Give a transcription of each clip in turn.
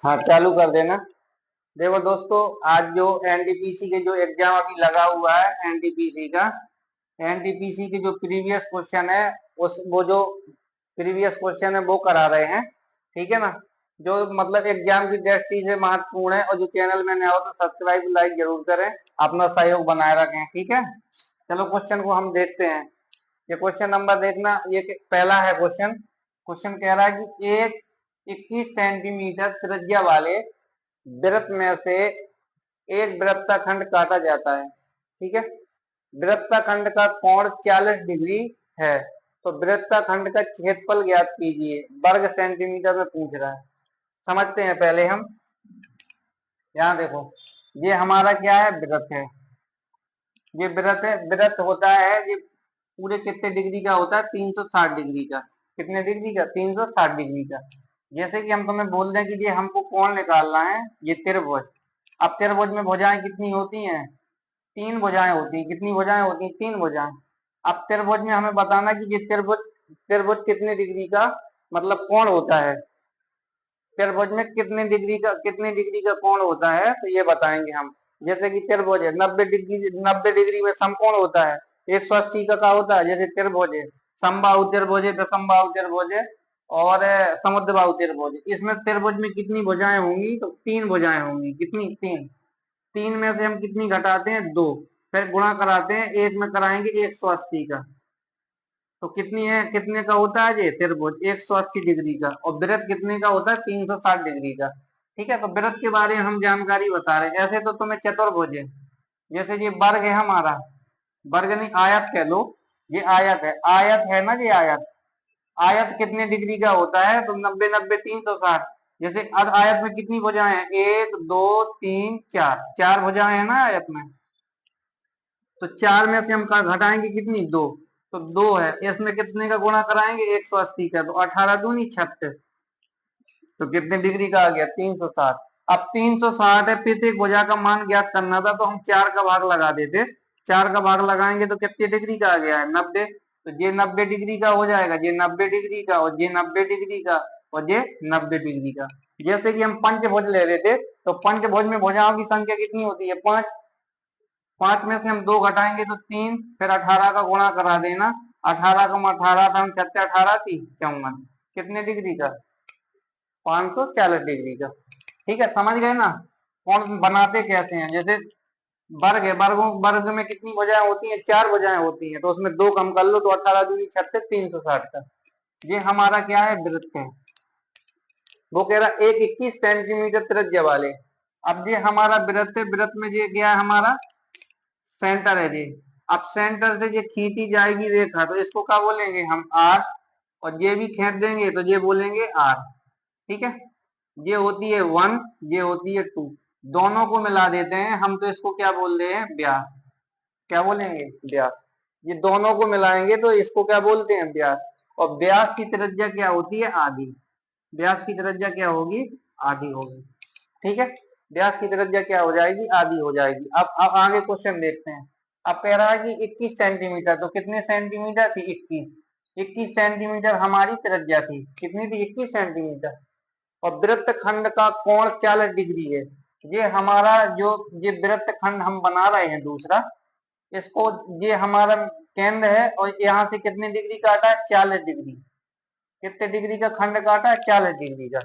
हाँ, चालू कर देना। देखो दोस्तों, आज जो एनटीपीसी के जो एग्जाम अभी लगा हुआ है एनटीपीसी का, एनटीपीसी के जो प्रीवियस क्वेश्चन है वो जो प्रीवियस क्वेश्चन है वो करा रहे हैं। ठीक है ना। जो मतलब एग्जाम की दृष्टि से महत्वपूर्ण है, और जो चैनल में नया हो तो सब्सक्राइब लाइक जरूर करें, अपना सहयोग बनाए रखें। ठीक है, चलो क्वेश्चन को हम देखते हैं। ये क्वेश्चन नंबर देखना, ये पहला है क्वेश्चन। क्वेश्चन कह रहा है कि एक 21 सेंटीमीटर त्रिज्या वाले वृत्त में से एक वृत्तखंड काटा जाता है। ठीक है, वृत्तखंड का कोण 40 डिग्री है, तो वृत्तखंड का क्षेत्रफल ज्ञात कीजिए। वर्ग सेंटीमीटर में पूछ रहा है। समझते हैं पहले हम। यहाँ देखो, ये हमारा क्या है, वृत्त है। ये वृत्त है, वृत्त होता है ये पूरे कितने डिग्री का होता है, 360 डिग्री का। कितने डिग्री का, 360 डिग्री का। जैसे कि हम तुम्हें बोल दें कि ये हमको कोण निकालना है, ये त्रिभुज। अब त्रिभुज में भुजाएं कितनी होती हैं, 3 भुजाएं होती हैं। कितनी भुजाएं होती हैं, 3 भुजाएं। अब त्रिभुज में हमें बताना कि ये त्रिभुज त्रिभुज कितने डिग्री का मतलब कोण होता है। त्रिभुज में कितने डिग्री का कोण होता है, तो ये बताएंगे हम। जैसे कि त्रिभुज है 90 डिग्री में समकोण होता है। 180 का होता है। जैसे त्रिभुज है, समबाहु त्रिभुज है, विषमबाहु त्रिभुज है और समुद्रबाहु त्रिभुज है। इसमें त्रिभुज में कितनी भुजाएं होंगी, तो 3 भुजाएं होंगी। कितनी, 3। 3 में से हम कितनी घटाते हैं, 2। फिर गुणा कराते हैं, एक में कराएंगे 180 का। तो कितनी है, कितने का होता है ये त्रिभुज, 180 डिग्री का। और वृत्त कितने का होता है, 360 डिग्री का। ठीक है, तो वृत्त के बारे में हम जानकारी बता रहे हैं। ऐसे तो तुम्हें चतुर्भुज है, जैसे ये वर्ग है हमारा, वर्ग नहीं आयत कह लो, ये आयत है। आयत है ना, ये आयत। आयत कितने डिग्री का होता है, तो 90 90 360। जैसे आयत में कितनी भुजाएं हैं, 1 2 3 4, 4 भुजाएं है ना आयत में। तो 4 में से हम घटाएंगे कितनी, 2। तो 2 है। इसमें कितने का गुणा कराएंगे, 180 का। तो 18 दूनी 36। तो कितने डिग्री का आ गया, 360। अब 360 है, प्रत्येक भुजा का मान ज्ञात करना था, तो हम 4 का भाग लगा देते। 4 का भाग लगाएंगे तो कितने डिग्री का आ गया है, 90। तो ये 90 डिग्री का हो जाएगा, ये 90 डिग्री का, और ये 90 डिग्री का, और ये 90 डिग्री का। जैसे कि हम पंचभुज ले लेते, तो पंचभुज में भुजाओं की संख्या कितनी होती है, 5। 5 में से हम 2 घटाएंगे तो 3, फिर 18 का गुणा करा देना। 18 का 18 था, 18 थी 54। कितने डिग्री का, 540 डिग्री का। ठीक है, समझ गए ना। कोण बनाते कैसे हैं, जैसे वर्ग है, वर्ग में कितनी भुजाएं होती हैं, 4 भुजाएं होती हैं। तो उसमें 2 कम कर लो, तो 18 दूनी 36, 360 का। ये हमारा क्या है, वृत्त है। वो कह रहा एक 21 सेंटीमीटर त्रिज्या वाले। अब ये हमारा वृत्त है, वृत्त में ये क्या है, हमारा सेंटर है ये। अब सेंटर से ये खींची जाएगी रेखा, तो इसको क्या बोलेंगे हम, आर। और ये भी खींच देंगे तो ये बोलेंगे आर। ठीक है, ये होती है 1, ये होती है 2। दोनों को मिला देते हैं हम, तो इसको क्या बोल रहे हैं, व्यास। क्या बोलेंगे, व्यास। ये दोनों को मिलाएंगे तो इसको क्या बोलते हैं, व्यास। और व्यास की त्रिज्या क्या होती है, आधी। व्यास की त्रिज्या क्या होगी, आधी होगी। ठीक है, व्यास की त्रिज्या क्या हो जाएगी, आधी हो जाएगी। अब आगे क्वेश्चन देखते हैं। अब कह रहा है कि 21 सेंटीमीटर, तो कितने सेंटीमीटर थी, 21। 21 सेंटीमीटर हमारी त्रिज्या थी। कितनी थी, 21 सेंटीमीटर। और वृत्त खंड का कोण 40 डिग्री है। ये हमारा जो ये वृत्त खंड हम बना रहे हैं दूसरा, इसको, ये हमारा केंद्र है, और यहाँ से कितने डिग्री काटा है, 40 डिग्री। कितने डिग्री का खंड काटा है, 40 डिग्री का।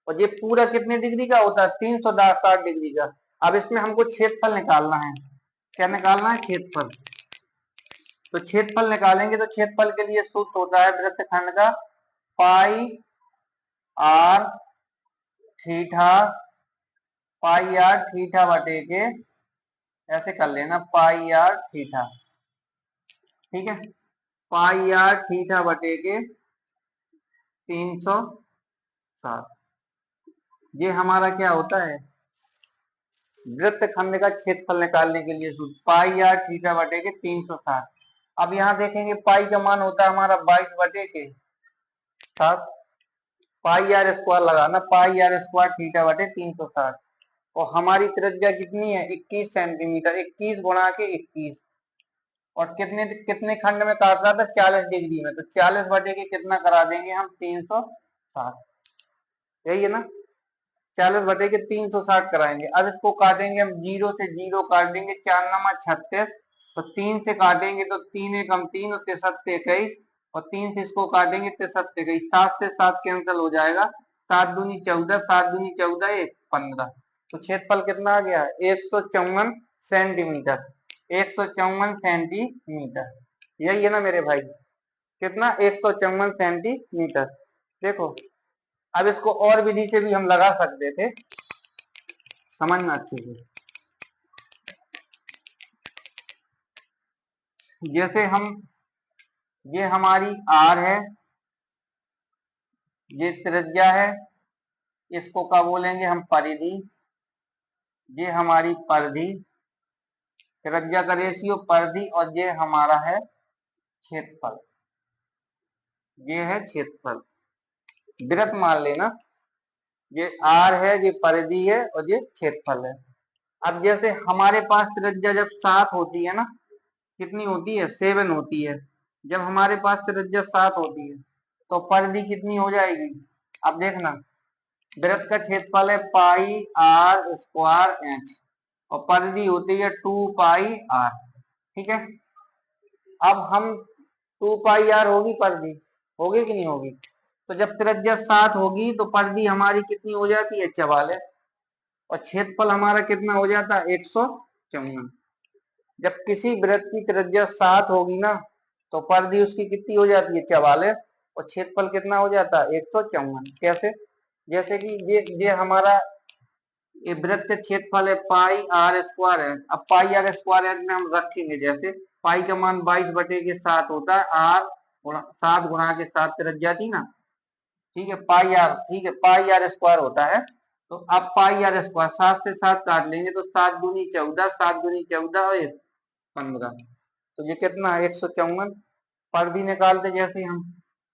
और ये पूरा कितने डिग्री का होता है, 360 डिग्री का। अब इसमें हमको क्षेत्रफल निकालना है। क्या निकालना है, क्षेत्रफल। तो क्षेत्रफल निकालेंगे, तो क्षेत्रफल के लिए सूत्र होता है वृत्तखंड का, pi r theta, pi r theta बटे के, ऐसे कर लेना, पाई आर थीटा। ठीक है, पाई आर थीटा बटे के 360। ये हमारा क्या होता है, वृत्त खंड का क्षेत्रफल निकालने के लिए सूत्र, पाई आर थीटा बटे के 360। अब यहाँ देखेंगे पाई का मान होता है हमारा 22 बटे के 7। पाई आर स्क्वायर लगाना, पाई आर स्क्वायर थीटा बटे 360। और हमारी त्रिज्या कितनी है, 21 सेंटीमीटर। 21 गुणा के 21। और कितने कितने खंड में काट रहा था, 40 डिग्री में। तो 40 बटे के कितना करा देंगे हम, 360। यही है ना। 40/360 कराएंगे। अब इसको काटेंगे हम, 0 से 0 काट देंगे, 4×36, तो 3 से काटेंगे तो 3 एकम 3 और 3 21, और 3 से इसको काटेंगे 3 21, 7 से 7 कैंसिल हो जाएगा, 7 दूनी 14, 7 दूनी 14, 1 15। तो क्षेत्रफल कितना आ गया? 154 सेंटीमीटर, 154 सेंटीमीटर। यही है ना मेरे भाई? कितना? 154 सेंटीमीटर। देखो, अब इसको और विधि से भी हम लगा सकते थे, समझना अच्छे से। जैसे हम, ये हमारी आर है, ये त्रिज्या है, इसको क्या बोलेंगे हम? परिधि। ये हमारी परिधि, त्रिज्या का रेशियो परिधि, और ये हमारा है क्षेत्रफल। ये है क्षेत्रफल, वृत्त मान लेना। ये आर है, ये परिधि है, और ये क्षेत्रफल है। अब जैसे हमारे पास त्रिज्या जब 7 होती है ना, कितनी होती है? 7 होती है। जब हमारे पास त्रिज्या 7 होती है तो परिधि कितनी हो जाएगी? अब देखना, वृत्त का क्षेत्रफल है पाई आर स्क्वायर एच, और परिधि होती है 2 पाई आर। ठीक है, अब हम 2 पाई आर होगी परिधि, होगी कि नहीं होगी? तो जब त्रिज्या 7 होगी तो परिधि हमारी कितनी हो जाती है? 44, और क्षेत्रफल हमारा कितना हो जाता है? 154। जब किसी वृत्त की त्रिज्या 7 होगी ना, तो परिधि उसकी कितनी हो जाती है? 44, और क्षेत्रफल कितना हो जाता है? 154। कैसे? जैसे कि ये हमारा ये वृत्त का क्षेत्रफल है पाई आर स्क्वायर एच। अब पाई आर स्क्वायर एच में हम रखेंगे, जैसे पाई का मान 22/7 होता है, आर 7 गुणा के 7 त्रिज्या थी ना, ठीक है, पाई आर, ठीक है, पाई आर स्क्वायर होता है। तो अब पाई आर स्क्वायर 7 से 7 काट लेंगे तो 7 दूनी 14, 7 दूनी 14 और 15। तो ये कितना है? 154। परिधि निकालते जैसे हम,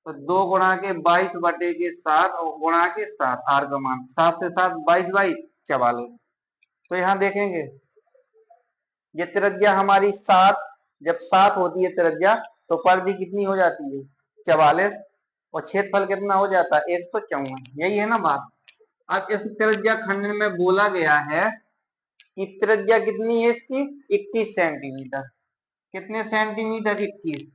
तो 2 गुणा के 22/7 और गुणा के 7, आर का मान 7 से 7 22 22 44। तो यहाँ देखेंगे, ये त्रिज्या हमारी 7, जब 7 होती है त्रिज्या तो परिधि कितनी हो जाती है? 44, और क्षेत्रफल कितना हो जाता है? 154। यही है ना बात? अब इस त्रिज्या खंड में बोला गया है कि त्रिज्या कितनी है इसकी? 21 सेंटीमीटर। कितने सेंटीमीटर? 21।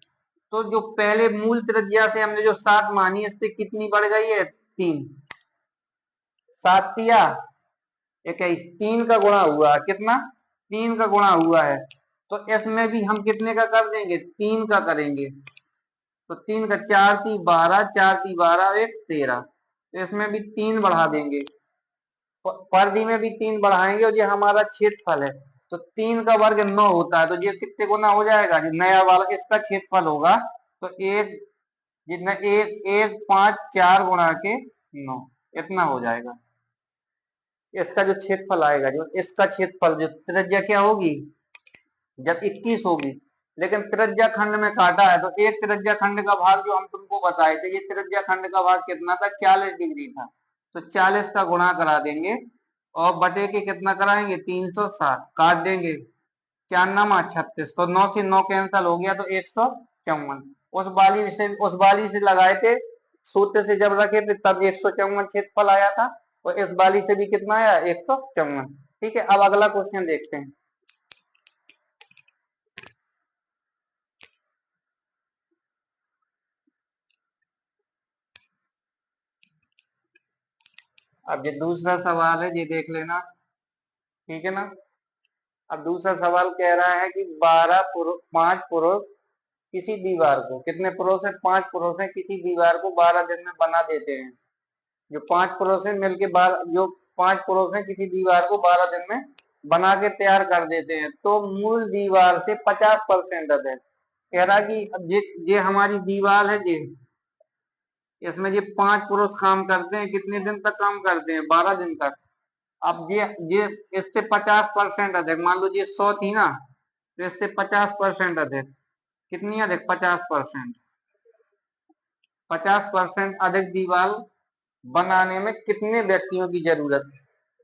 तो जो पहले मूल त्रिज्या से हमने जो 7 मानी, इससे कितनी बढ़ गई है? 3। 7 या 21, 3 का गुणा हुआ। कितना? 3 का गुणा हुआ है। तो इसमें भी हम कितने का कर देंगे? 3 का करेंगे। तो 3 का 4 × 3 = 12, 4 × 3 = 12, 1 13। तो इसमें भी 3 बढ़ा देंगे, परिधि में भी 3 बढ़ाएंगे, और ये हमारा क्षेत्रफल है। तो 3 का वर्ग 9 होता है, तो ये कितने गुना हो जाएगा? ये नया वाला इसका क्षेत्रफल होगा, तो एक जितना 1 1 5 4 गुणा के 9, इतना हो जाएगा। इसका जो क्षेत्रफल आएगा, जो इसका क्षेत्रफल, जो त्रिज्या क्या होगी? जब 21 होगी, लेकिन त्रिज्या खंड में काटा है, तो एक त्रिज्या खंड का भाग जो हम तुमको बताए थे, ये त्रिज्या खंड का भाग कितना था? 40 डिग्री था। तो 40 का गुणा करा देंगे, और बटे के कितना कराएंगे? 360 काट देंगे, 4×9 = 36, तो 9 से 9 कैंसिल हो गया, तो 154। उस वाली से लगाए थे, सूत्र से जब रखे थे तब 154 क्षेत्रफल आया था, और इस वाली से भी कितना आया? 154। ठीक है, अब अगला क्वेश्चन देखते हैं। अब ये दूसरा सवाल है, ये देख लेना, ठीक है ना? अब दूसरा सवाल कह रहा है कि 5 पुरुष किसी दीवार को, कितने पुरुष है? 5 पुरुष है, किसी दीवार को 12 दिन में बना देते हैं। जो 5 पुरुष है मिलके जो 5 पुरुष है किसी दीवार को 12 दिन में बना के तैयार कर देते हैं, तो मूल दीवार से 50% अधिक। कह रहा कि अब ये हमारी दीवार है, ये इसमें ये 5 पुरुष काम करते हैं, कितने दिन तक काम करते हैं? 12 दिन तक। अब ये इससे 50% अधिक, मान लो ये 100 थी ना, तो इससे 50% अधिक। कितनी अधिक? 50%। 50% अधिक दीवार बनाने में कितने व्यक्तियों की जरूरत?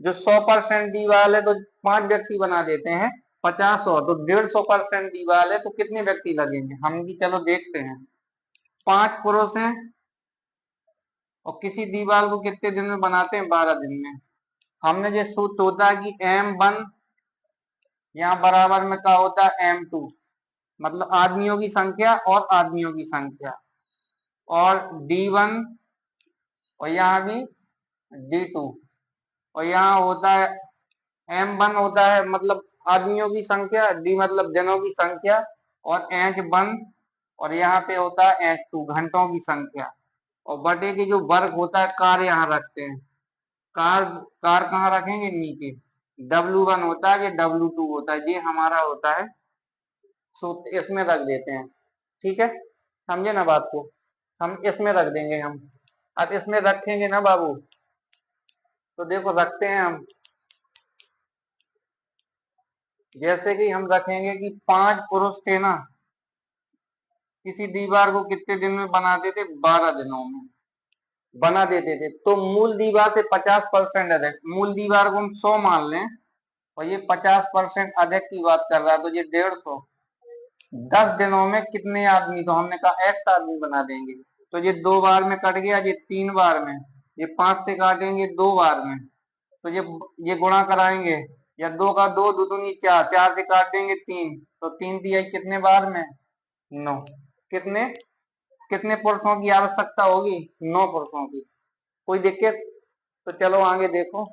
जो 100% दीवार है तो 5 व्यक्ति बना देते हैं, 50 और तो 150% दीवार है तो कितने व्यक्ति लगेंगे? हम भी चलो देखते हैं। 5 पुरुष हैं और किसी दीवार को कितने दिन में बनाते हैं? 12 दिन में। हमने जो सूत्र होता है कि M1 यहाँ बराबर में क्या होता है M2, मतलब आदमियों की संख्या और आदमियों की संख्या, और D1 और यहाँ भी D2, और यहाँ होता है M1 होता है मतलब आदमियों की संख्या, D मतलब जनों की संख्या, और H1 और यहाँ पे होता है H2 घंटों की संख्या, और बटे के जो वर्ग होता है कार यहाँ रखते हैं। कार कार कहाँ रखेंगे? नीचे। W1 होता है, ये W2 होता है, ये हमारा होता है सूत्र, इसमें रख देते हैं। ठीक है, समझे ना बात को? हम इसमें रख देंगे हम। अब इसमें रखेंगे ना बाबू, तो देखो रखते हैं हम। जैसे कि हम रखेंगे कि 5 पुरुष थे ना, किसी दीवार को कितने दिन में बनाते थे? 12 दिनों में बना देते थे। तो मूल दीवार से 50% अधिक, मूल दीवार को हम 100 मान लें और ये 50% अधिक की बात कर रहा है, तो ये 150। 10 दिनों में कितने आदमी? तो हमने कहा X आदमी बना देंगे। तो ये 2 बार में कट गया, ये 3 बार में, ये 5 से काटेंगे 2 बार में, तो ये गुणा कराएंगे, या 2 का 2, 2 दूनी 4, 4 से काट देंगे 3, तो 3 दिया कितने बार में? 9। कितने कितने पुरुषों की आवश्यकता होगी? 9 पुरुषों की। कोई दिक्कत? तो चलो आगे देखो।